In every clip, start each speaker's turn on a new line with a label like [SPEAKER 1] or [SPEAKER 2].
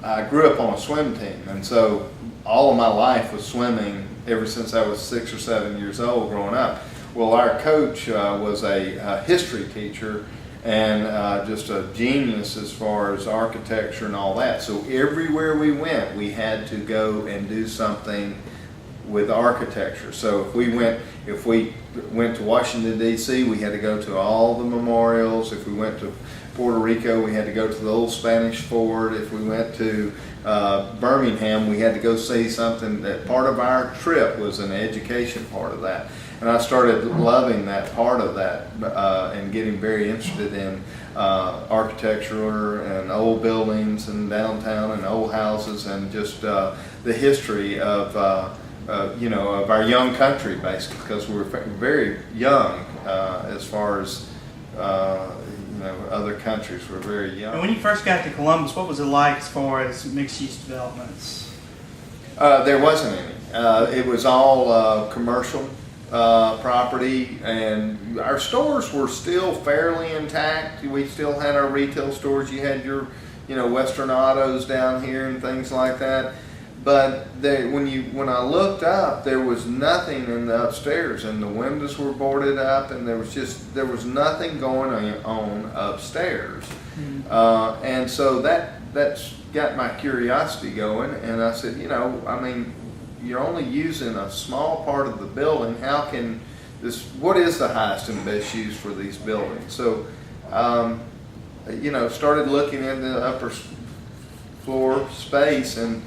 [SPEAKER 1] I grew up on a swim team, and so all of my life was swimming ever since I was 6 or 7 years old growing up. Well, our coach was a history teacher and just a genius as far as architecture and all that. So everywhere we went, we had to go and do something with architecture. So if we went to Washington, D.C., we had to go to all the memorials. If we went to Puerto Rico, we had to go to the old Spanish fort. If we went to Birmingham, we had to go see something. That part of our trip was an education part of that. And I started loving that part of that and getting very interested in architecture and old buildings and downtown and old houses and just the history of of our young country, basically, because we're very young as far as other countries. We're very young.
[SPEAKER 2] And when you first got to Columbus, what was it like as far as mixed-use developments?
[SPEAKER 1] There wasn't any. It was all commercial property, and our stores were still fairly intact. We still had our retail stores. You had your, Western Autos down here and things like that. But when I looked up, there was nothing in the upstairs, and the windows were boarded up, and there was nothing going on upstairs. Mm-hmm. And so that's got my curiosity going, and I said, you're only using a small part of the building. What is the highest and best use for these buildings? So, started looking in the upper floor space, and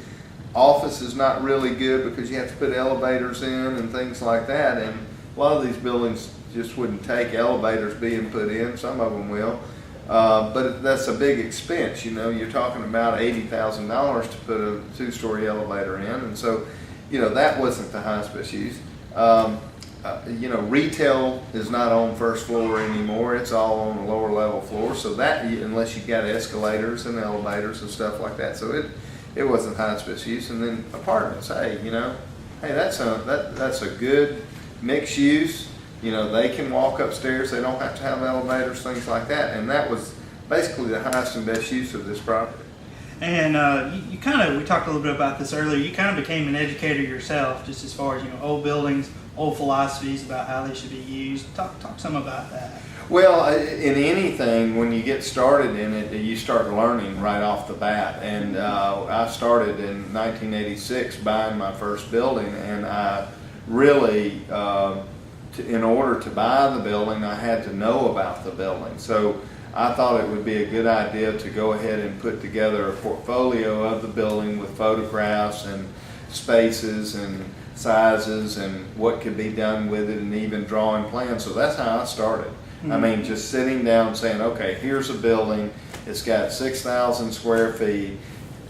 [SPEAKER 1] office is not really good because you have to put elevators in and things like that, and a lot of these buildings just wouldn't take elevators being put in. Some of them will, but that's a big expense. You're talking about $80,000 to put a 2-story elevator in, and so that wasn't the highest best use. Retail is not on first floor anymore. It's all on the lower level floor, so that, unless you got escalators and elevators and stuff like that, so it wasn't highest best use. And then apartments, hey, that's a good mixed use. They can walk upstairs. They don't have to have elevators, things like that. And that was basically the highest and best use of this property.
[SPEAKER 2] And we talked a little bit about this earlier. You kind of became an educator yourself, just as far as old buildings, old philosophies about how they should be used. Talk some about that.
[SPEAKER 1] Well, in anything, when you get started in it, you start learning right off the bat. And I started in 1986 buying my first building, and I really, in order to buy the building, I had to know about the building. So I thought it would be a good idea to go ahead and put together a portfolio of the building with photographs and spaces and sizes and what could be done with it, and even drawing plans. So that's how I started. Mm-hmm. Just sitting down saying, okay, here's a building, it's got 6,000 square feet,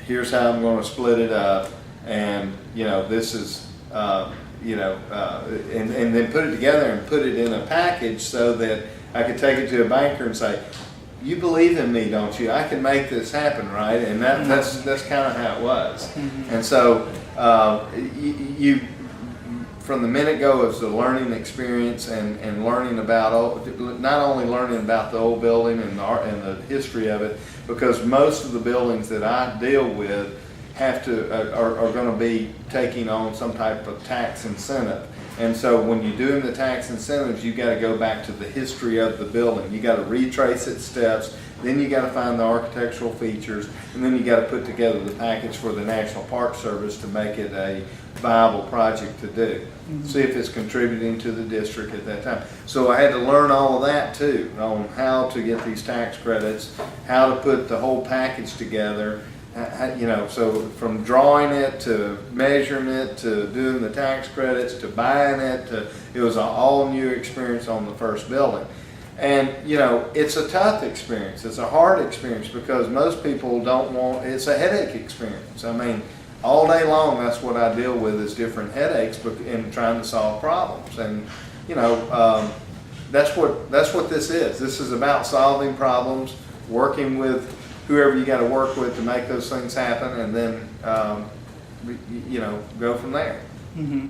[SPEAKER 1] here's how I'm going to split it up, and this is, and then put it together and put it in a package so that I could take it to a banker and say, you believe in me, don't you? I can make this happen, right? And that's kind of how it was. Mm-hmm. And so you from the minute go, it's a learning experience and learning about, not only learning about the old building and the history of it, because most of the buildings that I deal with are going to be taking on some type of tax incentive. And so when you're doing the tax incentives, you got to go back to the history of the building. You got to retrace its steps, then you got to find the architectural features, and then you got to put together the package for the National Park Service to make it a viable project to do. Mm-hmm. See if it's contributing to the district at that time. So I had to learn all of that too, on how to get these tax credits, how to put the whole package together. So from drawing it to measuring it to doing the tax credits to buying it, it was an all new experience on the first building. And it's a tough experience. It's a hard experience because most people don't want. It's a headache experience. All day long, that's what I deal with is different headaches in trying to solve problems. And that's what this is. This is about solving problems, working with whoever you got to work with to make those things happen, and then go from there. Mm-hmm.